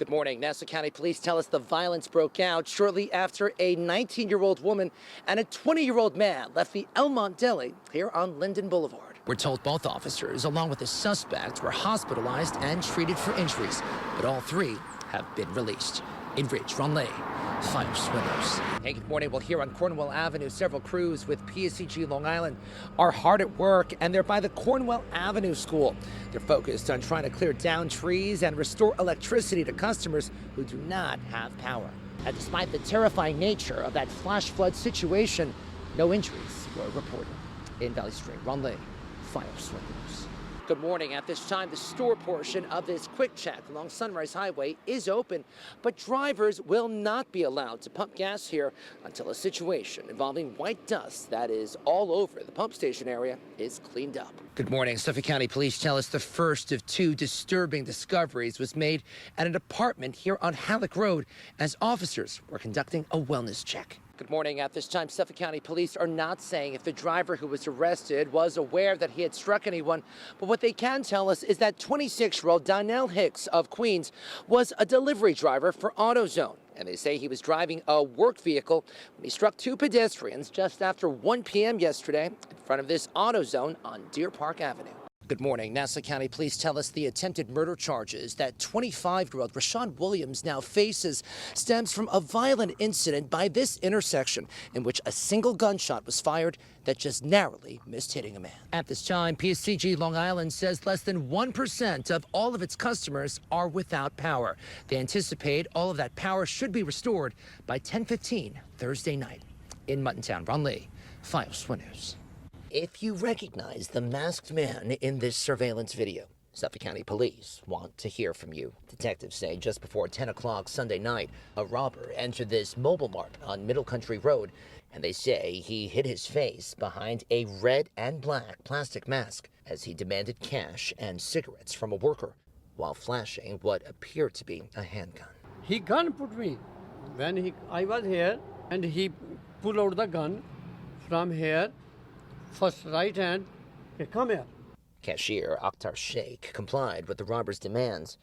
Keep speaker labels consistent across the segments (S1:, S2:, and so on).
S1: Good morning. Nassau County Police tell us the violence broke out shortly after a 19-year-old woman and a 20-year-old man left the Elmont Deli here on Linden Boulevard. We're told both officers, along with the suspect, were hospitalized and treated for injuries, but all three have been released. In Ridge, Ronley, Fire Swimmers. Hey, good morning. Well, here on Cornwall Avenue, several crews with PSCG Long Island are hard at work, and they're by the Cornwall Avenue School. They're focused on trying to clear down trees and restore electricity to customers who do not have power. And despite the terrifying nature of that flash flood situation, no injuries were reported. In Valley Stream, Ronley, Fire Swimmers. Good morning. At this time, the store portion of this quick check along Sunrise Highway is open, but drivers will not be allowed to pump gas here until a situation involving white dust that is all over the pump station area is cleaned up. Good morning. Suffolk County Police tell us the first of two disturbing discoveries was made at an apartment here on Halleck Road as officers were conducting a wellness check. Good morning. At this time, Suffolk County Police are not saying if the driver who was arrested was aware that he had struck anyone, but what they can tell us is that 26-year-old Donnell Hicks of Queens was a delivery driver for AutoZone, and they say he was driving a work vehicle when he struck two pedestrians just after 1 p.m. yesterday in front of this AutoZone on Deer Park Avenue. Good morning. Nassau County Police tell us the attempted murder charges that 25-year-old Rashawn Williams now faces stems from a violent incident by this intersection in which a single gunshot was fired that just narrowly missed hitting a man. At this time, PSCG Long Island says less than 1% of all of its customers are without power. They anticipate all of that power should be restored by 10:15 Thursday night. In Muttontown, Ron Lee, Files News. If you recognize the masked man in this surveillance video, Suffolk County Police want to hear from you. Detectives say just before 10 o'clock Sunday night, a robber entered this mobile mart on Middle Country Road, and they say he hid his face behind a red and black plastic mask as he demanded cash and cigarettes from a worker while flashing what appeared to be a handgun.
S2: He gun put me when I was here, and he pulled out the gun from here. First right hand, okay, come here.
S1: Cashier Akhtar Sheikh complied with the robber's demands,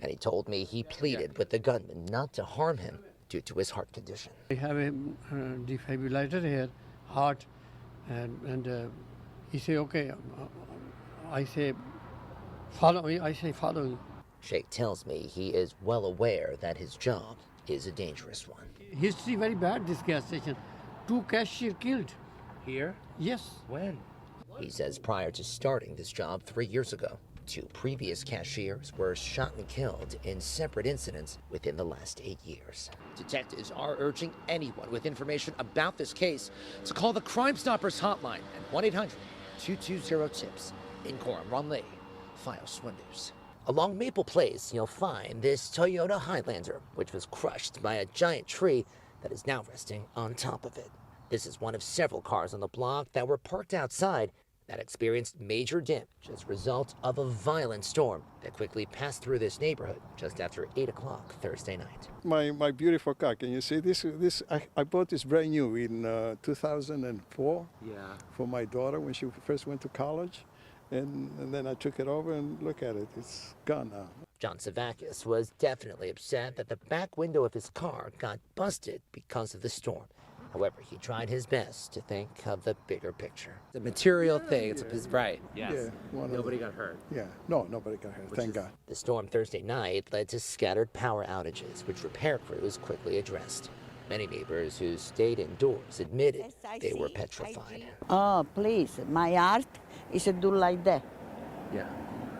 S1: and he told me he pleaded with the gunman not to harm him due to his heart condition.
S2: I have a defibrillator here, heart, and he say, okay, I say, follow me, I say, follow me.
S1: Sheikh tells me he is well aware that his job is a dangerous one.
S2: History very bad, this gas station. 2 cashier killed.
S1: Here?
S2: Yes.
S1: When? He says prior to starting this job 3 years ago, 2 previous cashiers were shot and killed in separate incidents within the last 8 years. Detectives are urging anyone with information about this case to call the Crime Stoppers hotline at 1-800-220-TIPS. In CORAM, Ron Lee, Files News. Along Maple Place, you'll find this Toyota Highlander, which was crushed by a giant tree that is now resting on top of it. This is one of several cars on the block that were parked outside that experienced major damage as a result of a violent storm that quickly passed through this neighborhood just after 8 o'clock Thursday night.
S3: My beautiful car, can you see this? I bought this brand new in 2004 for my daughter when she first went to college. And then I took it over and look at it. It's gone now.
S1: John Savakis was definitely upset that the back window of his car got busted because of the storm. However, he tried his best to think of the bigger picture. The material thing, it's right. Yes. Yeah, nobody got hurt.
S3: Yeah, no, nobody got hurt, thank God.
S1: The storm Thursday night led to scattered power outages, which repair crews quickly addressed. Many neighbors who stayed indoors admitted they were petrified.
S4: Oh, please, my heart is do like that.
S1: Yeah.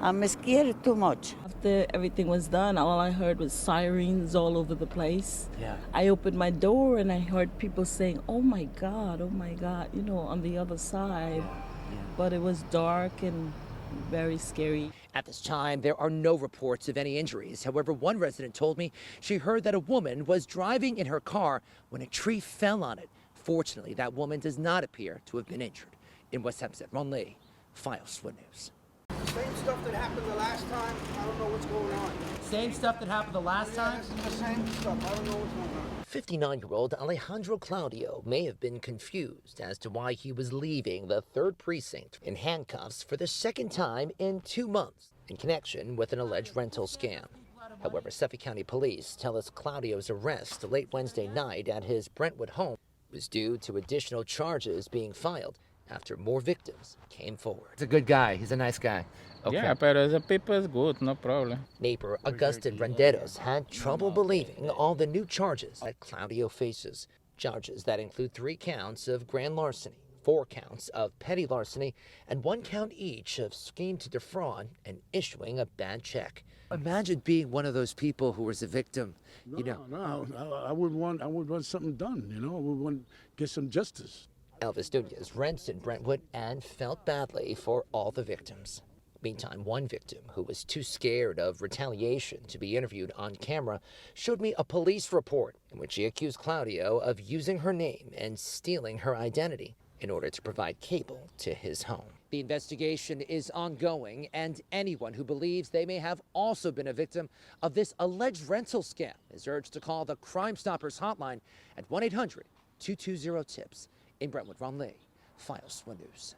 S4: I'm scared too much.
S5: After everything was done, all I heard was sirens all over the place.
S1: Yeah.
S5: I opened my door and I heard people saying, oh my God, you know, on the other side. Yeah. But it was dark and very scary.
S1: At this time, there are no reports of any injuries. However, one resident told me she heard that a woman was driving in her car when a tree fell on it. Fortunately, that woman does not appear to have been injured. In West Hempstead, Ron Lee, Files News.
S6: Same stuff that happened the last time. I don't know what's going on.
S1: Same stuff that happened the last time?
S6: This is the same stuff. I don't know what's going on.
S1: 59-year-old Alejandro Claudio may have been confused as to why he was leaving the 3rd precinct in handcuffs for the second time in 2 months in connection with an alleged rental scam. However, Suffolk County Police tell us Claudio's arrest late Wednesday night at his Brentwood home was due to additional charges being filed after more victims came forward. He's a good guy. He's a nice guy. Okay.
S7: Yeah, but the people is good, no problem.
S1: Neighbor Augustin Renderos had trouble believing all the new charges that Claudio faces. Charges that include 3 counts of grand larceny, 4 counts of petty larceny, and 1 count each of scheme to defraud and issuing a bad check. Imagine being one of those people who was a victim.
S8: No, I would want something done. I would want to get some justice.
S1: Elvis Nunez rents in Brentwood and felt badly for all the victims. Meantime, one victim who was too scared of retaliation to be interviewed on camera showed me a police report in which she accused Claudio of using her name and stealing her identity in order to provide cable to his home. The investigation is ongoing, and anyone who believes they may have also been a victim of this alleged rental scam is urged to call the Crime Stoppers hotline at 1-800-220-TIPS. In Brentwood, Ron Lee, Files 1 News.